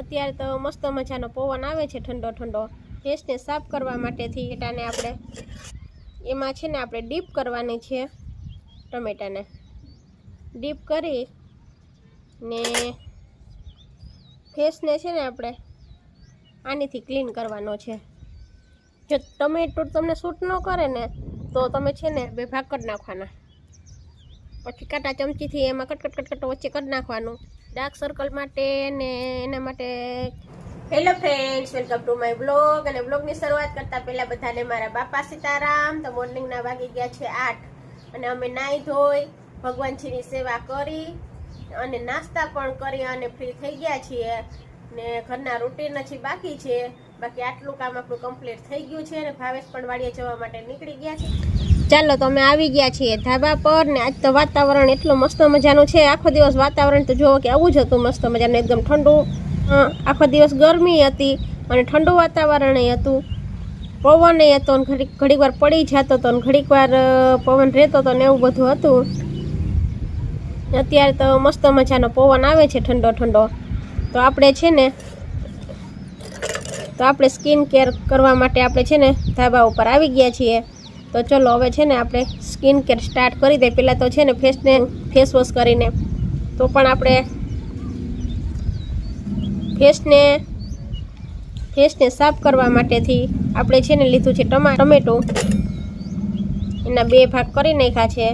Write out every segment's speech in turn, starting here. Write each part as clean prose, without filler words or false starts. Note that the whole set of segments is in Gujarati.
અત્યારે તો મસ્ત મજાનો પવન આવે છે ઠંડો ઠંડો। ફેસને સાફ કરવા માટેથી ટમેટાને આપણે એમાં છે ને આપણે ડીપ કરવાની છે। ટમેટાને ડીપ કરી ને ફેસને છે ને આપણે આનીથી ક્લીન કરવાનો છે। જો ટમેટું તમને સૂટ ન કરે ને તો તમે છે ને 2 ભાગ કરી નાખવાના, પછી કાંટા ચમચીથી એમાં કટ વચ્ચે કરી નાખવાનું ડાર્ક સર્કલ માટે ને એના માટે। Hello friends, welcome to my blog. અને બ્લોગની શરૂઆત કરતાં પહેલાં બધાને મારા બાપા સીતારામ। તો મોર્નિંગના વાગી ગયા છે 8 અને અમે નાહી ધોઈ ભગવાનજીની સેવા કરી અને નાસ્તા પણ કરી અને ફ્રી થઈ ગયા છીએ ને ઘરના રૂટીન હજી બાકી છે। બાકી આટલું કામ આપણું કમ્પ્લીટ થઈ ગયું છે અને ભાવેશ પણ વાડીએ જવા માટે નીકળી ગયા છે। ચાલો તો અમે આવી ગયા છીએ ધાબા પર ને આજ તો વાતાવરણ એટલું મસ્ત મજાનું છે। આખો દિવસ વાતાવરણ તો જોવો કે આવું જ હતું, મસ્ત મજાનું એકદમ ઠંડુ। આખો દિવસ ગરમી હતી અને ઠંડુ વાતાવરણ હતું, પવન હતો ને ઘડીક વાર પડી જતો હતો ને ઘડીક વાર પવન રહેતો હતો ને એવું બધું હતું। અત્યારે તો મસ્ત મજાનો પવન આવે છે ઠંડો ઠંડો। તો આપણે છે ને સ્કિન કેર કરવા માટે આપણે છે ને ધાબા ઉપર આવી ગયા છીએ। તો ચલો હવે છે ને આપણે સ્કિન કેર સ્ટાર્ટ કરી દઈએ। પહેલાં તો છે ને ફેસ વોશ કરીને તો પણ આપણે ફેસને સાફ કરવા માટેથી આપણે છે ને લીધું છે ટમેટું, એના 2 ભાગ કરી નાખ્યા છે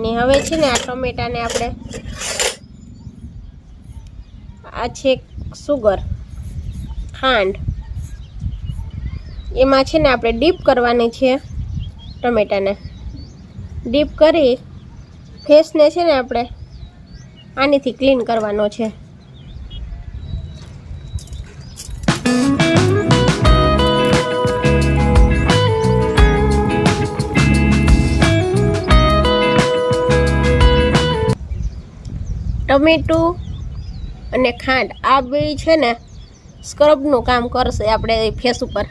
ને હવે છે ને આ ટમેટાને આપણે આ છે સુગર ખાંડ, એમાં છે ને આપણે ડીપ કરવાની છે ટમેટાને। ડીપ કરી ફેસને છે ને આપણે આનીથી ક્લીન કરવાનો છે। ટમેટું અને ખાંડ આ બે છે ને સ્ક્રબનું કામ કરશે આપણે ફેસ ઉપર।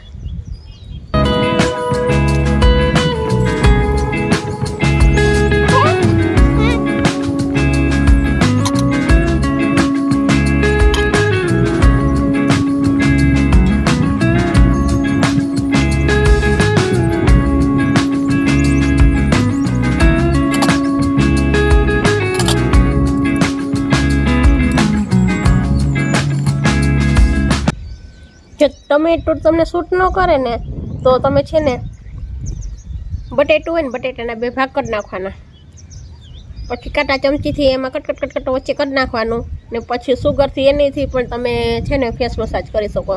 જો ટમેટું તમને સૂટ ન કરે ને તો તમે છે ને બટેટું હોય ને બટેટાના 2 ભાગ કરી નાખવાના, પછી કાંટા ચમચીથી એમાં કટ વચ્ચે કરી નાખવાનું ને પછી સુગરથી એનીથી પણ તમે છે ને ફેસ મસાજ કરી શકો,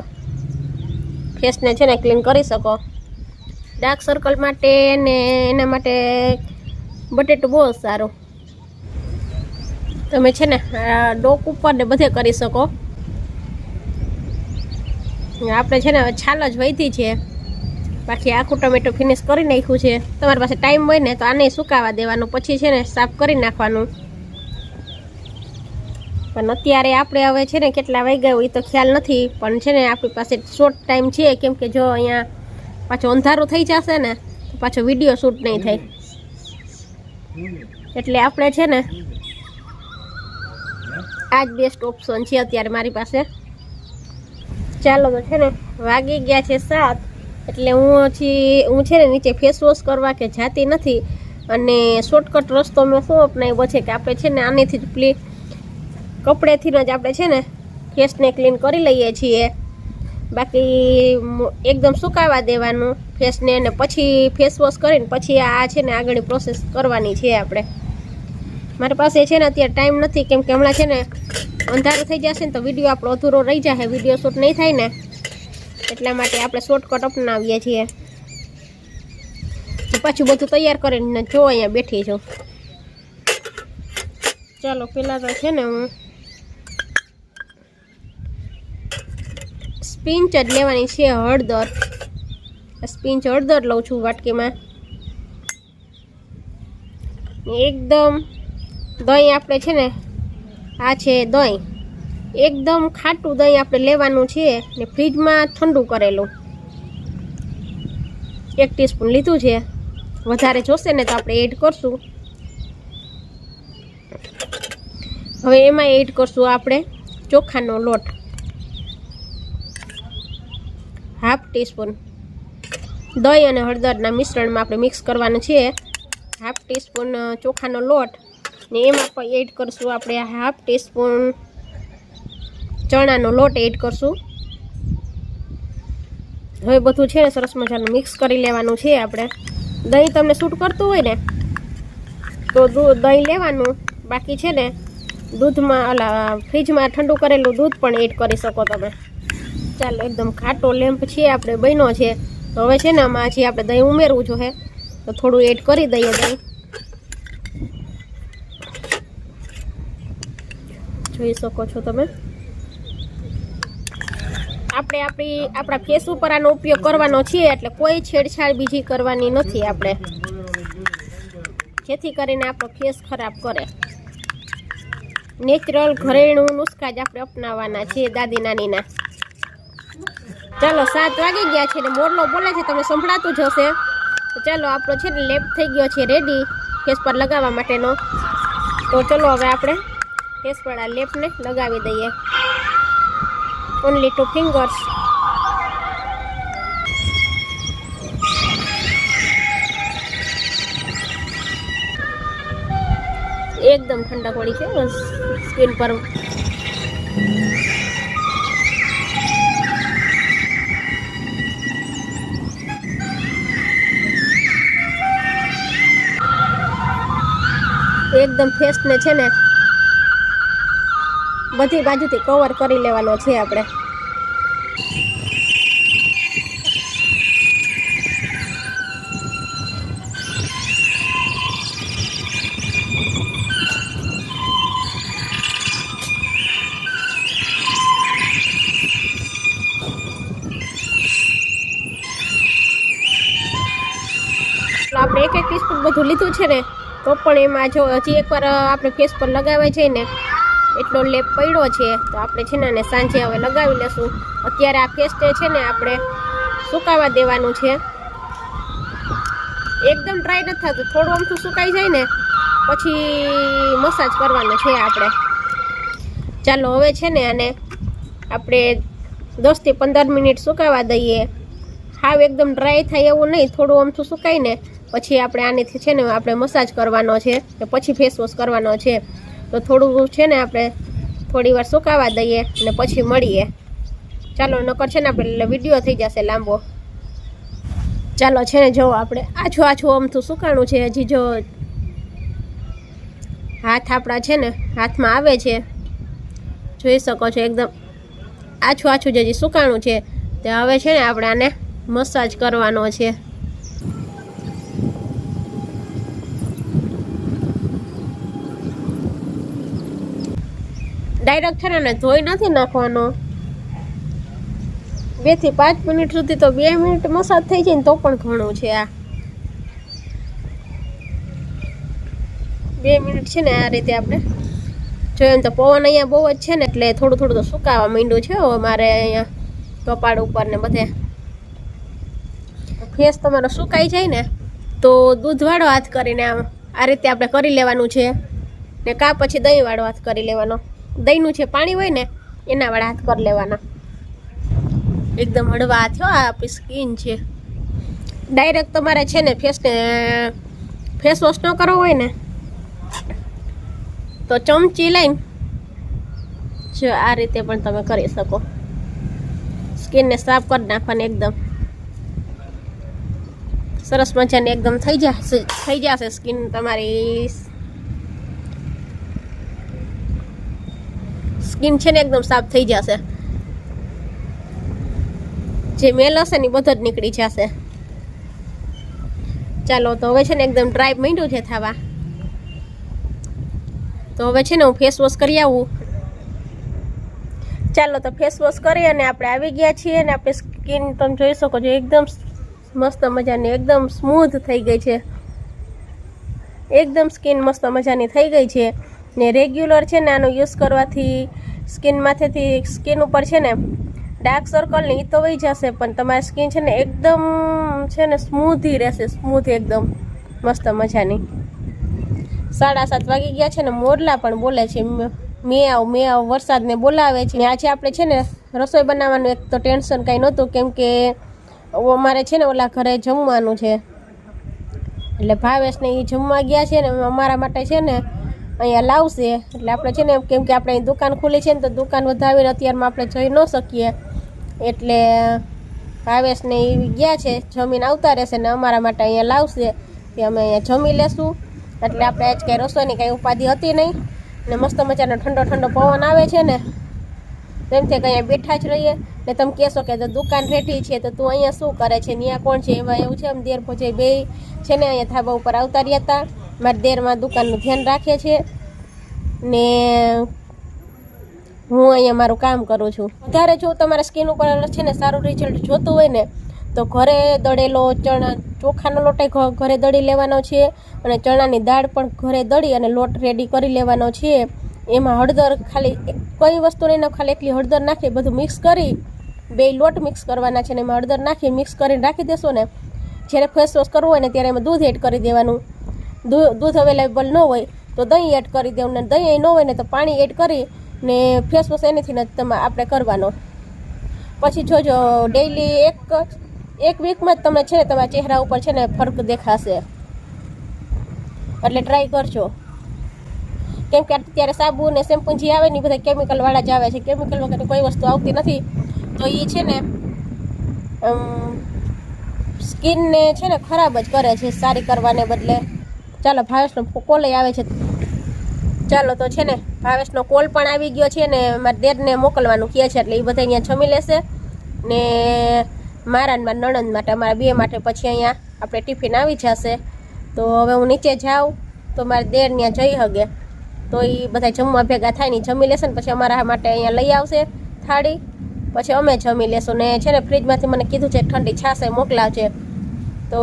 ફેસને છે ને ક્લીન કરી શકો। ડાર્ક સર્કલ માટે ને એના માટે બટેટું બહુ સારું। તમે છે ને ડોક ઉપર ને બધે કરી શકો। આપણે છે ને છાલ જ વધી છે, બાકી આખું ટમેટું ફિનિશ કરી નાખ્યું છે। તમારી પાસે ટાઈમ હોય ને તો આને સુકાવા દેવાનું, પછી છે ને સાફ કરી નાખવાનું। પણ અત્યારે આપણે હવે છે ને કેટલા વાગ્યા હોય એ તો ખ્યાલ નથી, પણ છે ને આપણી પાસે શોર્ટ ટાઈમ છે, કેમ કે જો અહીંયા પાછું અંધારું થઈ જશે ને તો પાછો વિડીયો શૂટ નહીં થાય, એટલે આપણે છે ને આ જ બેસ્ટ ઓપ્શન છે અત્યારે મારી પાસે। ચાલો તો છે ને વાગી ગયા છે 7 એટલે હું છે ને નીચે ફેસ વોશ કરવા કે જાતી નથી અને શોર્ટકટ રસ્તો મેં શું અપનાવ્યો છે કે આપણે છે ને આનેથી જ કપડેથી જ આપણે છે ને ફેસને ક્લીન કરી લઈએ છીએ। બાકી એકદમ સુકાવા દેવાનું ફેસને અને પછી ફેસ વોશ કરીને પછી આ છે ને આગળની પ્રોસેસ કરવાની છે આપણે। મારી પાસે છે ને અત્યારે ટાઈમ નથી, કેમ કે હમણાં છે ને અંધારું થઈ જશે ને તો વિડીયો આપણો અધૂરો રહી જશે, વિડીયો શૂટ નહીં થાય ને એટલા માટે આપણે શોર્ટકટ અપનાવીએ છીએ। પાછું બધું તૈયાર કરીને જો અહીંયા બેઠી છું। ચાલો પહેલાં તો છે ને હું સ્પિંચ જ લેવાની છે, હળદર, સ્પિંચ હળદર લઉં છું વાટકીમાં। એકદમ દહીં આપણે છે ને આ છે દહીં, એકદમ ખાટું દહીં આપણે લેવાનું છે ને ફ્રીજમાં ઠંડુ કરેલું 1 ટીસ્પૂન લીધું છે। વધારે જોશે ને તો આપણે એડ કરશું। હવે એમાં એડ કરશું આપણે ચોખાનો લોટ, 1/2 ટીસ્પૂન. દહીં અને હળદરના મિશ્રણમાં આપણે મિક્સ કરવાનું છે 1/2 ટીસ્પૂન ચોખાનો લોટ, ને એમાં પણ એડ કરશું આપણે 1/2 ટીસ્પૂન ચણાનો લોટ એડ કરશું. હવે બધું છે ને સરસ મજાનું મિક્સ કરી લેવાનું છે આપણે. દહીં તમને સૂટ કરતું હોય ને તો દહીં લેવાનું, બાકી છે ને દૂધમાં ફ્રીજમાં ઠંડુ કરેલું દૂધ પણ એડ કરી શકો તમે. ચાલો, એકદમ ઘાટો લેમ્પ છે આપણે બન્યો છે. તો હવે છે ને આમાં હજી આપણે દહીં ઉમેરવું જોઈએ, તો થોડું એડ કરી દઈએ દહીં. જોઈ શકો છો તમે. આપણે આપણા ફેસ ઉપર આનો ઉપયોગ કરવાનો છે, એટલે કોઈ છેડછાડ બીજી કરવાની નથી આપણે, જેથી કરીને આપણો ફેસ ખરાબ કરે. નેચરલ ઘરેણું નુસ્ખા જ આપણે અપનાવવાના છે દાદી નાનીના. ચાલો, 7 વાગી ગયા છે ને મોરલો બોલે છે, તમને સંભળાતું જ હશે. તો ચાલો, આપણો છે ને લેપ થઈ ગયો છે રેડી ફેસ પર લગાવવા માટેનો. તો ચલો હવે આપણે ફેસ પર આ લેપને લગાવી દઈએ. Only 2 fingers. એકદમ ઠંડક પડી છે સ્કિન પર. એકદમ ફેસને છે ને બધી બાજુથી કવર કરી લેવાનો છે આપણે. આપણે 1 ટીસ્પૂન બધું લીધું છે ને, તો પણ એમાં જો હજી એકવાર આપણે ફેસ પર લગાવે છે ને એટલો લેપ પડ્યો છે, તો આપણે છે ને સાંજે હવે લગાવી લેશું. અત્યારે આ ફેસને છે ને આપણે સુકાવા દેવાનું છે. એકદમ ડ્રાય નથી થતું, થોડું અમથું સુકાઈ જાય ને પછી મસાજ કરવાનો છે આપણે. ચાલો, હવે છે ને આને આપણે 10 થી 15 મિનિટ સુકાવા દઈએ. હાવ એકદમ ડ્રાય થાય એવું નહીં, થોડું અમથું સુકાય ને પછી આપણે આનેથી છે ને આપણે મસાજ કરવાનો છે, કે પછી ફેસ વોશ કરવાનો છે. તો થોડું છે ને આપણે થોડી વાર સુકાવા દઈએ અને પછી મળીએ. ચાલો, નકર છે ને આપણે વિડીયો થઈ જશે લાંબો. ચાલો, છે ને જો આપણે આછું અમથું સુકાણું છે. હજી જો હાથ આપણા છે ને હાથમાં આવે છે, જોઈ શકો છો. એકદમ આછું જ હજી સુકાણું છે. તો હવે છે ને આપણે આને મસાજ કરવાનો છે. ડાયરેક્ટ છે ને ધોઈ નથી નાખવાનો. 2 થી 5 મિનિટ સુધી, તો 2 મિનિટ મસાજ થઈ જાય ને તો પણ ઘણું છે. આ 2 મિનિટ છે ને આ રીતે આપણે જોઈએ. એમ તો પવન અહીંયા બહુ જ છે ને એટલે થોડું તો સુકાવા માંડ્યું છે મારે અહીંયા કપાળ ઉપર ને બધે. ફેસ તમારો સુકાઈ જાય ને તો દૂધવાળો હાથ કરીને આ રીતે આપણે કરી લેવાનું છે, ને કાં પછી દહીંવાળો હાથ કરી લેવાનો. દહીંનું જે પાણી હોય ને એના વાળા હાથ કરી લેવાના. એકદમ હળવા હાથ હો. આ આપણી સ્કિન છે. ડાયરેક્ટ તમારે છે ને ફેસને ફેસ વોશ ન કરવો હોય ને તો ચમચી લઈને જો આ રીતે પણ તમે કરી શકો. સ્કિનને સાફ કરી નાખવાની. એકદમ સરસ મજાની એકદમ થઈ જશે સ્કિન તમારી. સ્કિન છે ને એકદમ સાફ થઈ જશે. જે મેલ હશે ને બધો જ નીકળી જશે. ચાલો, તો હવે છે ને એકદમ ડ્રાય માંડ્યું છે થવા. તો હવે છે ને હું ફેસ વોશ કરી આવું. ચાલો, તો ફેસ વોશ કરી અને આપણે આવી ગયા છીએ. અને આપણે સ્કિન તમે જોઈ શકો છો એકદમ મસ્ત મજાની, એકદમ સ્મૂથ થઈ ગઈ છે. એકદમ સ્કિન મસ્ત મજાની થઈ ગઈ છે. ને રેગ્યુલર છે ને આનો યુઝ કરવાથી સ્કિન ઉપર છે ને ડાર્ક સર્કલ ને એ તો વહી જશે, પણ તમારી સ્કિન છે ને એકદમ છે ને સ્મૂધી રહેશે. સ્મૂથ એકદમ મસ્ત મજાની. 7:30 વાગી ગયા છે ને મોરલા પણ બોલે છે. મેં આવ વરસાદને બોલાવે છે ને આજે આપણે છે ને રસોઈ બનાવવાનું એક તો ટેન્શન કાંઈ નહોતું કેમ કે અમારે છે ને ઓલા ઘરે જમવાનું છે એટલે ભાવેશને એ જમવા ગયા છે ને અમારા માટે છે ને અહીંયા લાવશે એટલે આપણે છે ને કેમ કે આપણે અહીં દુકાન ખુલી છે ને તો દુકાન વધાવીને અત્યારમાં આપણે જઈ ન શકીએ એટલે ભાવેશને એ ગયા છે જમીન આવતા રહેશે ને અમારા માટે અહીંયા લાવશે તે અમે અહીંયા જમી લેશું એટલે આપણે આજ કંઈ રસોઈની કંઈ ઉપાધિ હતી નહીં ને મસ્ત મજાનો ઠંડો ઠંડો પવન આવે છે ને તો એમ થાય કે અહીંયા બેઠા જ રહીએ ને તમે કહેશો કે તો દુકાન રેઠી છે તો તું અહીંયા શું કરે છે ત્યાં કોણ છે એમાં એવું છે આમ દેર ભોજે બે છે ને અહીંયા ધાબા ઉપર આવતા રહ્યા હતા મારા દેરમાં દુકાનનું ધ્યાન રાખે છે ને હું અહીંયા મારું કામ કરું છું વધારે જો તમારા સ્કિન ઉપર છે ને સારું રિઝલ્ટ જોતું હોય ને તો ઘરે દળેલો ચણા ચોખાનો લોટ ઘરે દળી લેવાનો છે અને ચણાની દાળ પણ ઘરે દળી અને લોટ રેડી કરી લેવાનો છે એમાં હળદર ખાલી કઈ વસ્તુ નહીં ખાલી એટલી હળદર નાખી બધું મિક્સ કરી બે લોટ મિક્સ કરવાના છે ને એમાં હળદર નાખી મિક્સ કરીને રાખી દેશો ને જ્યારે ફેસ વોશ કરવું હોય ને ત્યારે એમાં દૂધ એડ કરી દેવાનું દૂધ અવેલેબલ ન હોય તો દહીં એડ કરી દેવું ને દહીં ન હોય ને તો પાણી એડ કરી ને ફેસ વોશ એનાથી ને આપણે કરવાનો પછી જોજો ડેઈલી એક વીકમાં જ તમને છે ને તમારા ચહેરા ઉપર છે ને ફરક દેખાશે એટલે ટ્રાય કરજો કેમ કે અત્યારે સાબુ ને શેમ્પૂ જે આવે ને એ બધા કેમિકલવાળા જ આવે છે કેમિકલ વગરની કોઈ વસ્તુ આવતી નથી તો એ છે ને સ્કિનને છે ને ખરાબ જ કરે છે સારી કરવાને બદલે ચાલો ભાવેશનો કોલ આવે છે ચાલો તો છે ને ભાવેશનો કોલ પણ આવી ગયો છે ને મારા દેરને મોકલવાનું કહે છે એટલે એ બધા અહીંયા જમી લેશે ને મારા ને મારા નણંદ માટે અમારા બે માટે પછી અહીંયા આપણે ટિફિન આવી જશે તો હવે હું નીચે જાઉં તો મારા દેર ત્યાં જઈ શકે તો એ બધા જમવા ભેગા થાય ને જમી લેશે ને પછી અમારા માટે અહીંયા લઈ આવશે થાળી પછી અમે જમી લેશું ને છે ને ફ્રીજમાંથી મને કીધું છે ઠંડી છાશ મોકલાવજે તો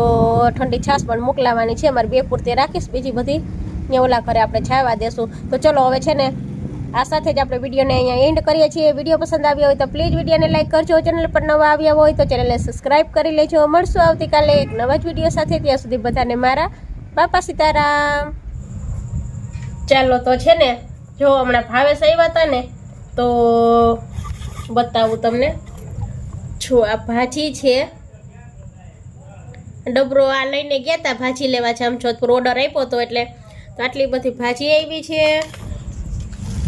ઠંડી છાશ પણ મોકલાવવાની છે અમારે બે પૂરતી રાખીશ બીજી બધી ત્યાં ઓલા ઘરે આપણે જવા દેશું તો ચલો હવે છે ને આ સાથે જ આપણે વિડીયોને અહીંયા એન્ડ કરીએ છીએ વિડીયો પસંદ આવ્યો હોય તો પ્લીઝ વિડીયોને લાઈક કરજો ચેનલ પર નવા આવ્યા હોય તો ચેનલને સબસ્ક્રાઈબ કરી લેજો મળશું આવતીકાલે એક નવા જ વિડીયો સાથે ત્યાં સુધી બધાને મારા બાપા સીતારામ ચાલો તો છે ને જો હમણાં ભાવેશ આવ્યા હતા ને તો બતાવું તમને જો આ ભાજી છે ડબરો આ લઈને ગયા હતા ભાજી લેવા છે આમ જોધપુર ઓર્ડર આપ્યો હતો એટલે તો આટલી બધી ભાજી આવી છે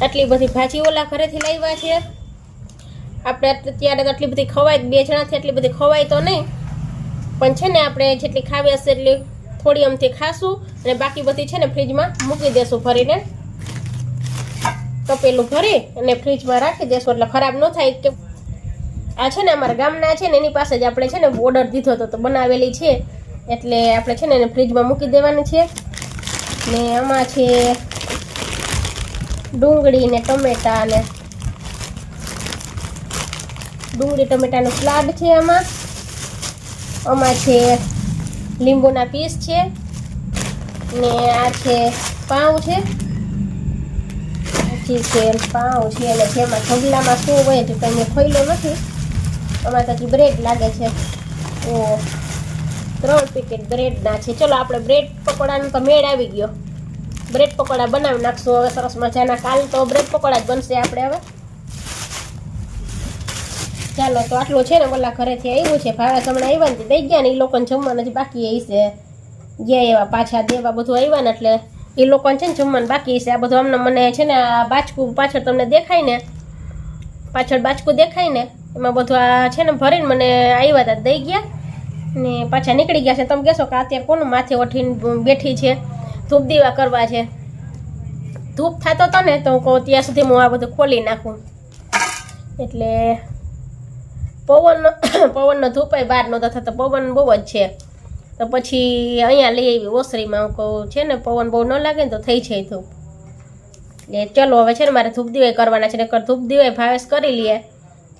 આટલી બધી ભાજી ઓલા ઘરેથી લાવ્યા છે આપણે અત્યારે તો આટલી બધી ખવાય બે જણાથી આટલી બધી ખવાય તો નહીં પણ છે ને આપણે જેટલી ખાવી હશે એટલી થોડી અમથી ખાશું અને બાકી બધી છે ને ફ્રીજમાં મૂકી દેશું ભરીને તપેલું ભરી અને ફ્રીજમાં રાખી દેશું એટલે ખરાબ ન થાય કે આ છે ને અમારા ગામના છે ને એની પાસે જ આપણે છે ને ઓર્ડર દીધો હતો તો બનાવેલી છે એટલે આપણે છે ને એને ફ્રીજમાં મૂકી દેવાની છે ને આમાં છે ડુંગળી ને ટમેટા ને ડુંગળી ટમેટાનો સલાડ છે આમાં છે લીંબુના પીસ છે ને આ છે પાઉં છે પછી છે પાઉં છે અને જેમાં ઢગલામાં શું હોય છે કંઈ મેં ખોઈલો નથી આમાં તો બ્રેડ લાગે છે ઓ 3 પેકેટ બ્રેડના છે ચલો આપણે બ્રેડ પકોડાનો તો મેળ આવી ગયો બ્રેડ પકોડા બનાવી નાખશું હવે સરસ મજાના કાલ તો બ્રેડ પકોડા જ બનશે આપણે હવે ચાલો તો આટલું છે ને ઓલા ઘરેથી આવ્યું છે ભાવેશ હમણાં આવ્યા ને દઈ ગયા ને એ લોકોને જમવાનું જ બાકી છે ગયા એવા પાછા દેવા બધું આવ્યા ને એટલે એ લોકોને છે ને જમવાનું બાકી છે આ બધું અમને મને છે ને આ બાચકું પાછળ તમને દેખાય ને પાછળ બાચકું દેખાય ને એમાં બધું આ છે ને ભરીને મને આવ્યા હતા દઈ ગયા ને પાછા નીકળી ગયા છે તમે કહેશો કે અત્યારે કોનું માથે ઓઠીને બેઠી છે ધૂપ દીવા કરવા છે ધૂપ થતો હતો ને તો હું કહું ત્યાં સુધી હું આ બધું ખોલી નાખું એટલે પવનનો ધૂપ બહાર નહોતો થતો પવન બહુ જ છે તો પછી અહીંયા લઈ આવી ઓસરીમાં હું કહું છે ને પવન બહુ ન લાગે ને તો થઈ જાય ધૂપ એટલે ચલો હવે છે ને મારે ધૂપ દીવાય કરવાના છે નકર ધૂપ દીવાય ભાવેશ કરી લઈએ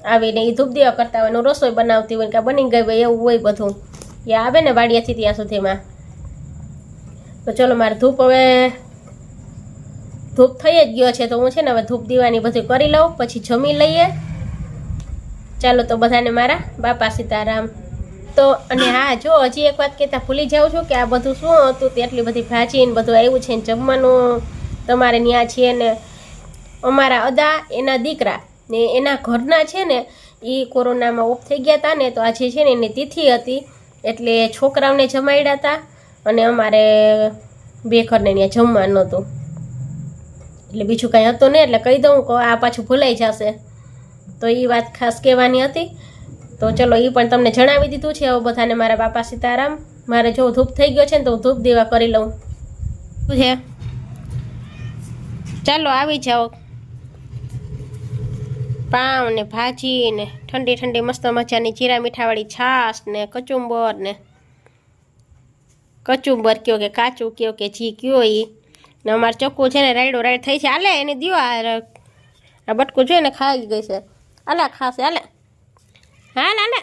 આવીને એ ધૂપ દીવા કરતા હોય એનું રસોઈ બનાવતી હોય કે બની ગઈ હોય એવું હોય બધું એ આવે ને વાડિયાથી ત્યાં સુધીમાં તો ચલો મારે ધૂપ હવે ધૂપ થઈ જ ગયો છે તો હું છે ને હવે ધૂપ દીવાની બધું કરી લઉં પછી જમી લઈએ ચાલો તો બધાને મારા બાપા સીતારામ તો અને હા જો હજી એક વાત કહેતા ભૂલી જાઉં છું કે આ બધું શું હતું તે એટલી બધી ભાજી ને બધું આવ્યું છે ને જમવાનું તમારે ત્યાં છે ને અમારા અદા એના દીકરા ને એના ઘરના છે ને એ કોરોનામાં ઓફ થઈ ગયા હતા ને, તો આજે છે ને એની તિથિ હતી એટલે છોકરાઓને જમાડ્યા હતા અને અમારે બે ઘરને ત્યાં જમવાનું હતું. એટલે બીજું કાંઈ હતું નહીં એટલે કહી દઉં કે આ પાછું ભૂલાઈ જશે, તો એ વાત ખાસ કહેવાની હતી. તો ચલો એ પણ તમને જણાવી દીધું છે. હવે બધાને મારા બાપા સીતારામ. મારે જો ધૂપ થઈ ગયો છે ને તો હું ધૂપ દેવા કરી લઉં. શું છે? ચાલો આવી જાઓ. પાવ ને ભાજી ને ઠંડી ઠંડી મસ્ત મજાની જીરા મીઠાવાળી છાશ ને કચુંબર કયો કે કાચું કયો કે જી કયો એ ને અમારે ચક્કુ છે ને રાઈડ થઈ છે. હાલે એને દ્યો આ બટકું જોઈને ખાઈ ગઈ છે. હાલે ખાશે હાલે હાલે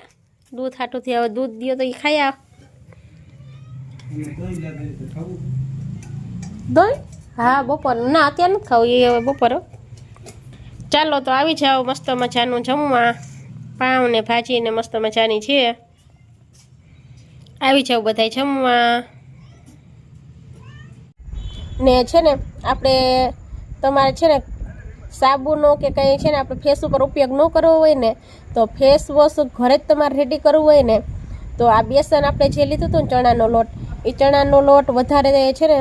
દૂધ હાટુંથી હવે દૂધ દો તો એ ખાઈ આવ. દહીં હા બપોર ના અત્યારે નથી ખાવું, એ હવે બપોર. ચાલો તો આવી જાઓ મસ્ત મજાનું જમવા. પાવ ને ભાજી ને મસ્ત મજાની છે. આવી જાઓ બધાય જમવા. ને છે ને આપણે તમારે છે ને સાબુનો કે કંઈ છે ને આપણે ફેસ ઉપર ઉપયોગ ન કરવો હોય ને તો ફેસ વોશ ઘરે જ તમારે રેડી કરવું હોય ને તો આ બેસન આપણે જે લીધું હતું ને ચણાનો લોટ, એ ચણાનો લોટ વધારે છે ને